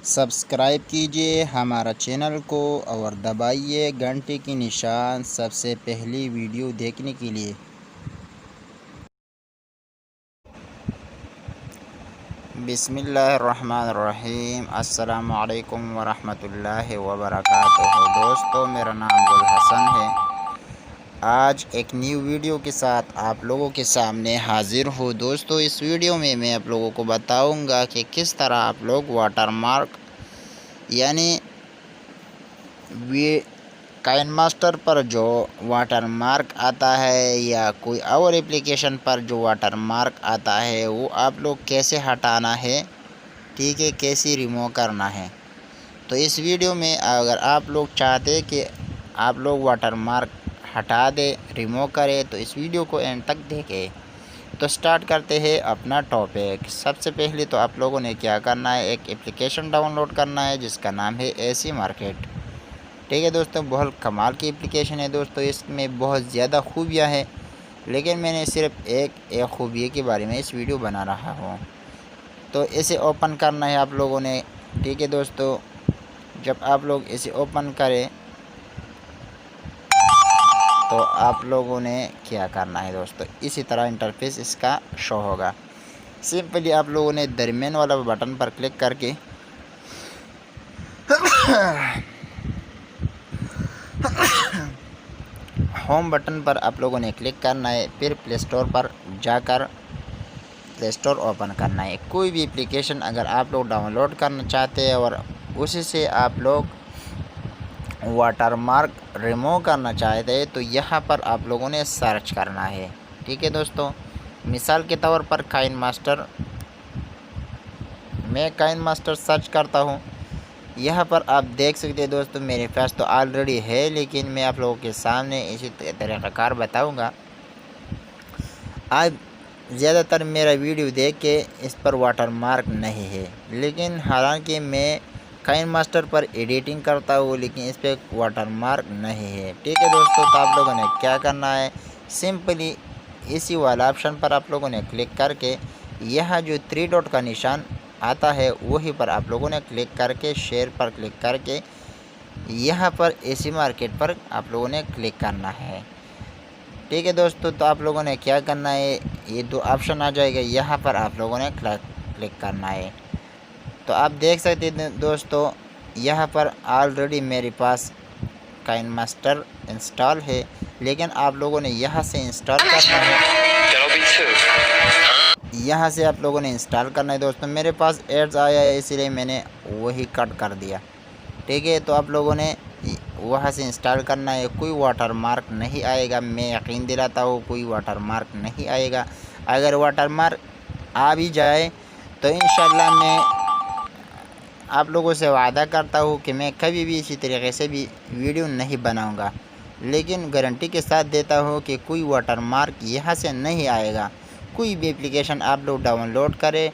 Subscribe कीजिए हमारा channel को और दबाइए घंटे की निशान सबसे पहली वीडियो देखने के लिए। बिस्मिल्लाहिर्रहमानिर्रहीम। अस्सलामु अलैकुम वरहमतुल्लाहि वबरकातुहू। दोस्तों, मेरा नाम गुल हसन है। आज एक न्यू वीडियो के साथ आप लोगों के सामने हाजिर हूँ। दोस्तों, इस वीडियो में मैं आप लोगों को बताऊंगा कि किस तरह आप लोग वाटरमार्क यानी वे काइनमास्टर पर जो वाटरमार्क आता है या कोई और एप्लीकेशन पर जो वाटरमार्क आता है वो आप लोग कैसे हटाना है, ठीक है, कैसे रिमूव करना है। तो इस वीडियो में अगर आप लोग चाहते हैं कि आप लोग वाटरमार्क हटा दे, रिमूव करें, तो इस वीडियो को एंड तक देखें। तो स्टार्ट करते हैं अपना टॉपिक। सबसे पहले तो आप लोगों ने क्या करना है, एक एप्लीकेशन डाउनलोड करना है जिसका नाम है एसी मार्केट। ठीक है दोस्तों, बहुत कमाल की एप्लीकेशन है दोस्तों। इसमें बहुत ज़्यादा खूबियाँ हैं, लेकिन मैंने सिर्फ एक खूबी के बारे में इस वीडियो बना रहा हूँ। तो इसे ओपन करना है आप लोगों ने। ठीक है दोस्तों, जब आप लोग इसे ओपन करें तो आप लोगों ने क्या करना है दोस्तों, इसी तरह इंटरफेस इसका शो होगा। सिंपली आप लोगों ने दरमियान वाला बटन पर क्लिक करके होम बटन पर आप लोगों ने क्लिक करना है। फिर प्ले स्टोर पर जाकर प्ले स्टोर ओपन करना है। कोई भी एप्लीकेशन अगर आप लोग डाउनलोड करना चाहते हैं और उसी से आप लोग वाटरमार्क रिमूव करना चाहते हैं तो यहाँ पर आप लोगों ने सर्च करना है। ठीक है दोस्तों, मिसाल के तौर पर काइनमास्टर, मैं काइनमास्टर सर्च करता हूँ। यहाँ पर आप देख सकते हैं दोस्तों, मेरे पास तो ऑलरेडी है, लेकिन मैं आप लोगों के सामने इसी तरीक़ाकार बताऊँगा। आज ज़्यादातर मेरा वीडियो देख के इस पर वाटरमार्क नहीं है, लेकिन हालांकि मैं काइनमास्टर पर एडिटिंग करता हूँ, लेकिन इस पर वाटरमार्क नहीं है। ठीक है दोस्तों, तो आप लोगों ने क्या करना है, सिंपली इसी वाला ऑप्शन पर आप लोगों ने क्लिक करके यहाँ जो 3 डॉट का निशान आता है वही पर आप लोगों ने क्लिक करके शेयर पर क्लिक करके यहाँ पर एसी मार्केट पर आप लोगों ने क्लिक करना है। ठीक है दोस्तों, तो आप लोगों ने क्या करना है, ये 2 ऑप्शन आ जाएगा, यहाँ पर आप लोगों ने क्लिक करना है। तो आप देख सकते हैं दोस्तों, यहाँ पर ऑलरेडी मेरे पास काइनमास्टर इंस्टॉल है, लेकिन आप लोगों ने यहाँ से इंस्टॉल करना है। यहाँ से आप लोगों ने इंस्टॉल करना है दोस्तों। मेरे पास एड्स आया है इसलिए मैंने वही कट कर दिया। ठीक है, तो आप लोगों ने वहाँ से इंस्टॉल करना है। कोई वाटरमार्क नहीं आएगा, मैं यकीन दिलाता हूँ कोई वाटरमार्क नहीं आएगा। अगर वाटरमार्क आ भी जाए तो इंशाल्लाह मैं आप लोगों से वादा करता हूँ कि मैं कभी भी इसी तरीके से भी वीडियो नहीं बनाऊँगा, लेकिन गारंटी के साथ देता हूँ कि कोई वाटरमार्क यहाँ से नहीं आएगा। कोई भी एप्लीकेशन आप लोग डाउनलोड करें